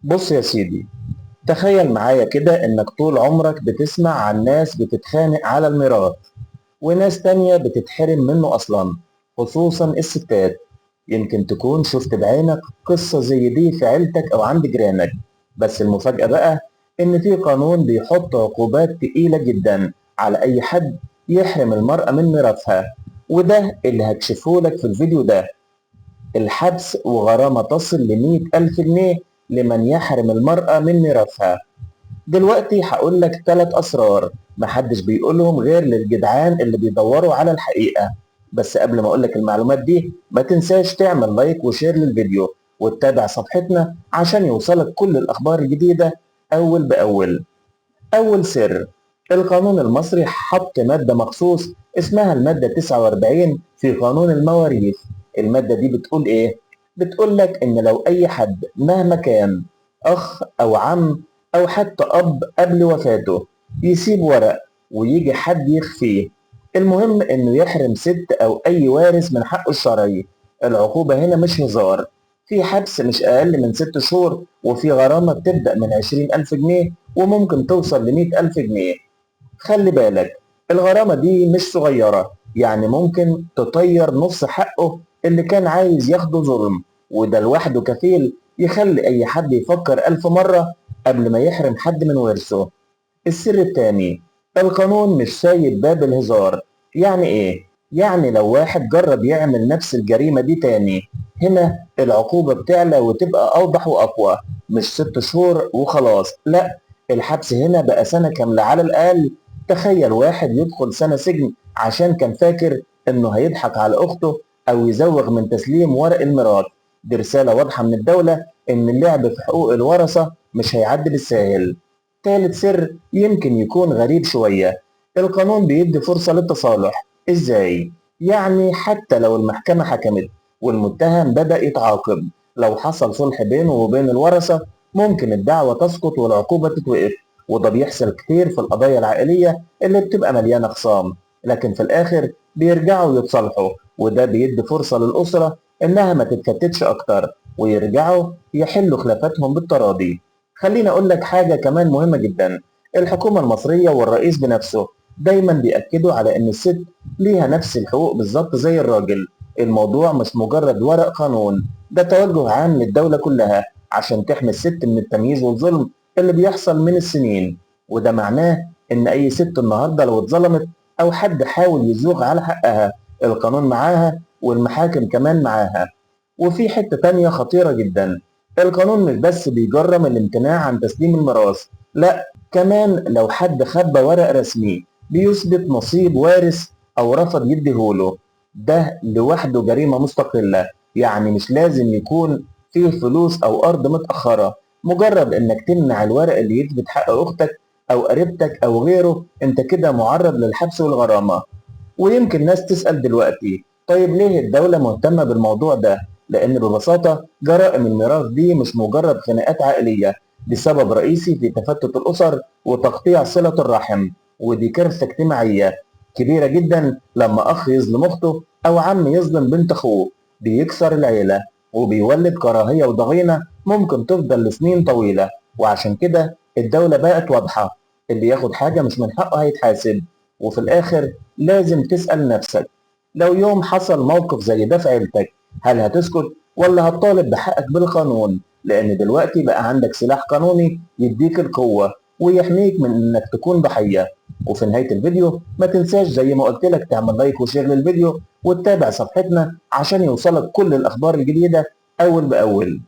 بص يا سيدي، تخيل معايا كده إنك طول عمرك بتسمع عن ناس بتتخانق على الميراث وناس تانية بتتحرم منه أصلا، خصوصا الستات. يمكن تكون شفت بعينك قصة زي دي في عيلتك أو عند جيرانك. بس المفاجأة بقى إن في قانون بيحط عقوبات تقيلة جدا على أي حد يحرم المرأة من ميراثها، وده اللي هكشفه لك في الفيديو ده. الحبس وغرامة تصل ل100,000 جنيه لمن يحرم المرأة من ميراثها. دلوقتي هقول لك 3 أسرار محدش بيقولهم غير للجدعان اللي بيدوروا على الحقيقة. بس قبل ما أقولك المعلومات دي ما تنساش تعمل لايك وشير للفيديو وتتابع صفحتنا عشان يوصلك كل الأخبار الجديدة أول بأول. أول سر: القانون المصري حط مادة مخصوص اسمها المادة 49 في قانون المواريث. المادة دي بتقول إيه؟ بتقول لك إن لو أي حد مهما كان، أخ أو عم أو حتى أب قبل وفاته، يسيب ورق ويجي حد يخفيه، المهم إنه يحرم ست أو أي وارث من حقه الشرعي، العقوبة هنا مش هزار. في حبس مش أقل من 6 شهور، وفي غرامة بتبدأ من 20,000 جنيه وممكن توصل ل100,000 جنيه. خلي بالك، الغرامة دي مش صغيرة، يعني ممكن تطير نص حقه اللي كان عايز ياخده ظلم، وده لوحده كفيل يخلي أي حد يفكر 1000 مرة قبل ما يحرم حد من ورثه. السر التاني: القانون مش سايب باب الهزار. يعني ايه؟ يعني لو واحد جرب يعمل نفس الجريمة دي تاني، هنا العقوبة بتعلى وتبقى أوضح وأقوى. مش 6 شهور وخلاص، لا، الحبس هنا بقى سنة كاملة على الأقل. تخيل واحد يدخل سنة سجن عشان كان فاكر إنه هيضحك على أخته أو يزوغ من تسليم ورق الميراث. دي رسالة واضحة من الدولة إن اللعب في حقوق الورثة مش هيعدي بالساهل. تالت سر يمكن يكون غريب شوية: القانون بيدي فرصة للتصالح. ازاي؟ يعني حتى لو المحكمة حكمت والمتهم بدأ يتعاقب، لو حصل صلح بينه وبين الورثة ممكن الدعوة تسقط والعقوبة تتوقف. وده بيحصل كتير في القضايا العائلية اللي بتبقى مليانة خصام، لكن في الآخر بيرجعوا يتصالحوا، وده بيدي فرصة للأسرة إنها ما تتكتتش أكتر ويرجعوا يحلوا خلافاتهم بالتراضي. خليني أقول لك حاجة كمان مهمة جدا: الحكومة المصرية والرئيس بنفسه دايما بيأكدوا على إن الست ليها نفس الحقوق بالظبط زي الراجل. الموضوع مش مجرد ورق قانون، ده توجه عام للدولة كلها عشان تحمي الست من التمييز والظلم اللي بيحصل من السنين. وده معناه إن أي ست النهاردة لو اتظلمت أو حد حاول يزوغ على حقها، القانون معاها والمحاكم كمان معاها. وفي حتة تانية خطيرة جدا: القانون مش بس بيجرم الامتناع عن تسليم الميراث، لا، كمان لو حد خبى ورق رسمي بيثبت نصيب وارث أو رفض يديهوله، ده لوحده جريمة مستقلة. يعني مش لازم يكون فيه فلوس أو أرض متأخرة، مجرد إنك تمنع الورق اللي يثبت حق أختك أو قريبتك أو غيره، أنت كده معرض للحبس والغرامة. ويمكن ناس تسأل دلوقتي: طيب ليه الدولة مهتمة بالموضوع ده؟ لأن ببساطة جرائم الميراث دي مش مجرد خناقات عائلية، دي سبب رئيسي في تفتت الأسر وتقطيع صلة الرحم. ودي كارثة اجتماعية كبيرة جدا لما أخ يظلم أخته أو عم يظلم بنت أخوه، بيكسر العيلة وبيولد كراهية وضغينة ممكن تفضل لسنين طويلة. وعشان كده الدولة بقت واضحة: اللي ياخد حاجة مش من حقه هيتحاسب. وفي الآخر لازم تسأل نفسك: لو يوم حصل موقف زي ده في عيلتك، هل هتسكت ولا هتطالب بحقك بالقانون؟ لأن دلوقتي بقى عندك سلاح قانوني يديك القوة ويحميك من إنك تكون ضحية. وفي نهاية الفيديو ما تنساش زي ما قلت لك تعمل لايك وشير للفيديو وتتابع صفحتنا عشان يوصلك كل الأخبار الجديدة أول بأول.